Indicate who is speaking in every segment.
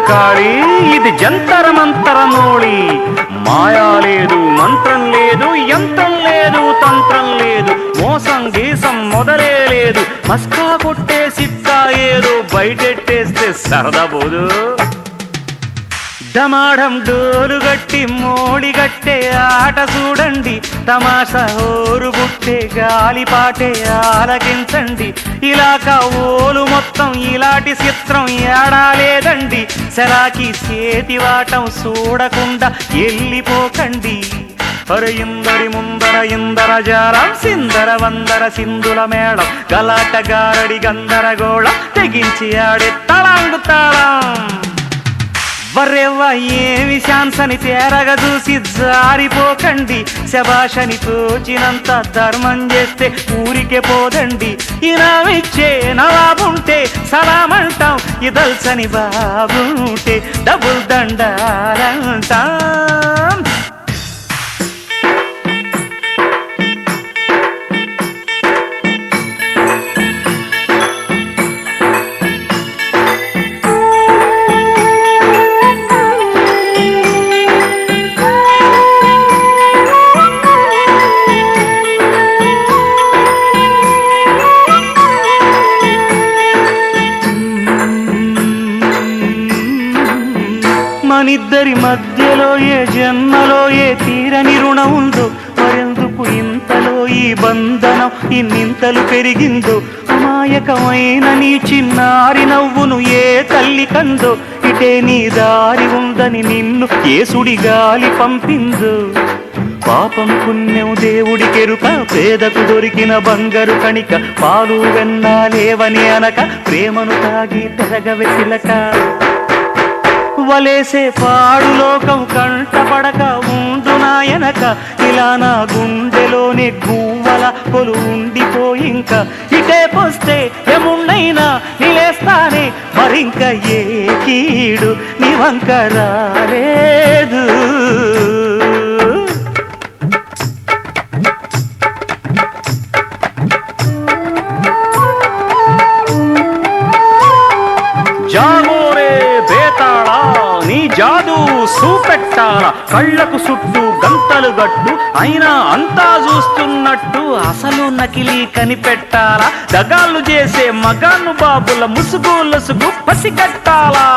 Speaker 1: కాళీ ఇది జంతర మంతర మోళి. మాయా లేదు, మంత్రం లేదు, యంత్రం లేదు, తంత్రం లేదు, మోసం గీసం మొదలే లేదు. మస్కా కొట్టే సిక్కా ఏదో బయటెట్టేస్తే సరదా పోదు. డమాఢం డోలు గట్టి మోడి గట్టే ఆట చూడండి. తమాషా హోరు బుట్టే గాలిపాటే ఆలకించండి. ఇలాక ఓలు మొత్తం ఇలాంటి చిత్రం ఏడా లేదండి. సెలాకి చేతివాటం చూడకుండా వెళ్ళిపోకండి. ఇందరి ముందర ఇందర జాలం సిందర వందర సింధుల మేళం గలాట గారడి గందరగోళం తెగించి ఆడే తళాంగు తాళం. వర్రెవ్వ ఏమి ఛాన్సని తేరగ చూసి జారిపోకండి. శభాషని తోచినంత ధర్మం చేస్తే ఊరికే పోదండి. ఇనామిచ్చే నవాబుంటే సలామంటాం, ఇదల్సని బాబుంటే డబుల్ దండాలంటాం. మనిద్దరి మధ్యలో ఏ జన్మలో ఏ తీరని రుణం ఉందో, మరెందుకు ఇంతలో ఈ బంధనం ఇన్నింతలు పెరిగిందో. అమాయకమైన నీ చిన్నారి నవ్వును ఏ తల్లి కందో, ఇటే నీ దారి ఉందని నిన్ను ఏ సుడి గాలి పంపిందో. పాపం పుణ్యం దేవుడికెరుక, పేదకు దొరికిన బంగారు కణిక, పాలు వెన్నాలేవని అనక ప్రేమను తాగి తెరగవె చిలక. వలేసే పాడు లోకం కంటపడక ఉండు నాయనక, ఇలా నా గుండెలోనే గువ్వల కొలు ఉండిపోయింక. ఇటే పోస్తే ఎమున్నైనా నిలేస్తానే, మరింక ఏ కీడు నీ వంక రాలేదు. జాగోరే బేతాళ నీ జాదు సూపెట్టాల, కళ్ళకు చుట్టూ గంతలు గట్టు అయినా అంతా చూస్తున్నట్టు అసలు నకిలీ కనిపెట్టాలా. దగాళ్ళు చేసే మగాను బాబుల ముసుగు లసుగు పసిగట్టాలా.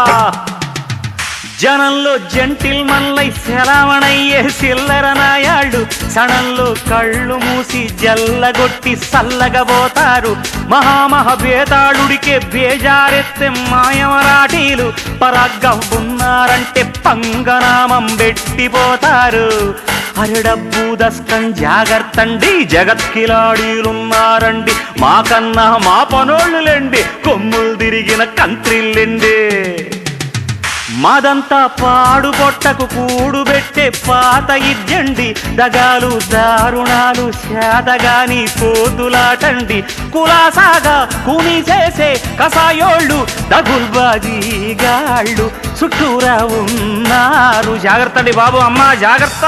Speaker 1: జనంలో జంటిల్ మల్లై సెలవణయ్యే సిల్లర నాయాళ్ళు, సణంలో కళ్ళు మూసి జల్లగొట్టి సల్లగబోతారు. మహామహబేతాళుడికే బేజారెత్తే మాయమరాఠీలు, పరాగ్గా ఉన్నారంటే పంగనామం పెట్టిపోతారు. అరడబ్బు దస్కం జాగ్రత్తండి, జగత్కిలాడీలున్నారండి. మాకన్నా మా పనోళ్ళులేండి, కొమ్ములు తిరిగిన కంత్రిల్లండి. మాదంతా పాడు పొట్టకు కూడుబెట్టే పాత ఇద్యండి. దగాలు దారుణాలు శాతగాని పోతులాటండి. కులాసాగా కూని చేసే కసాయోళ్ళు దగుల్బాజీగాళ్ళు చుట్టూరా ఉన్నారు. జాగ్రత్త అండి బాబు, అమ్మ జాగ్రత్త.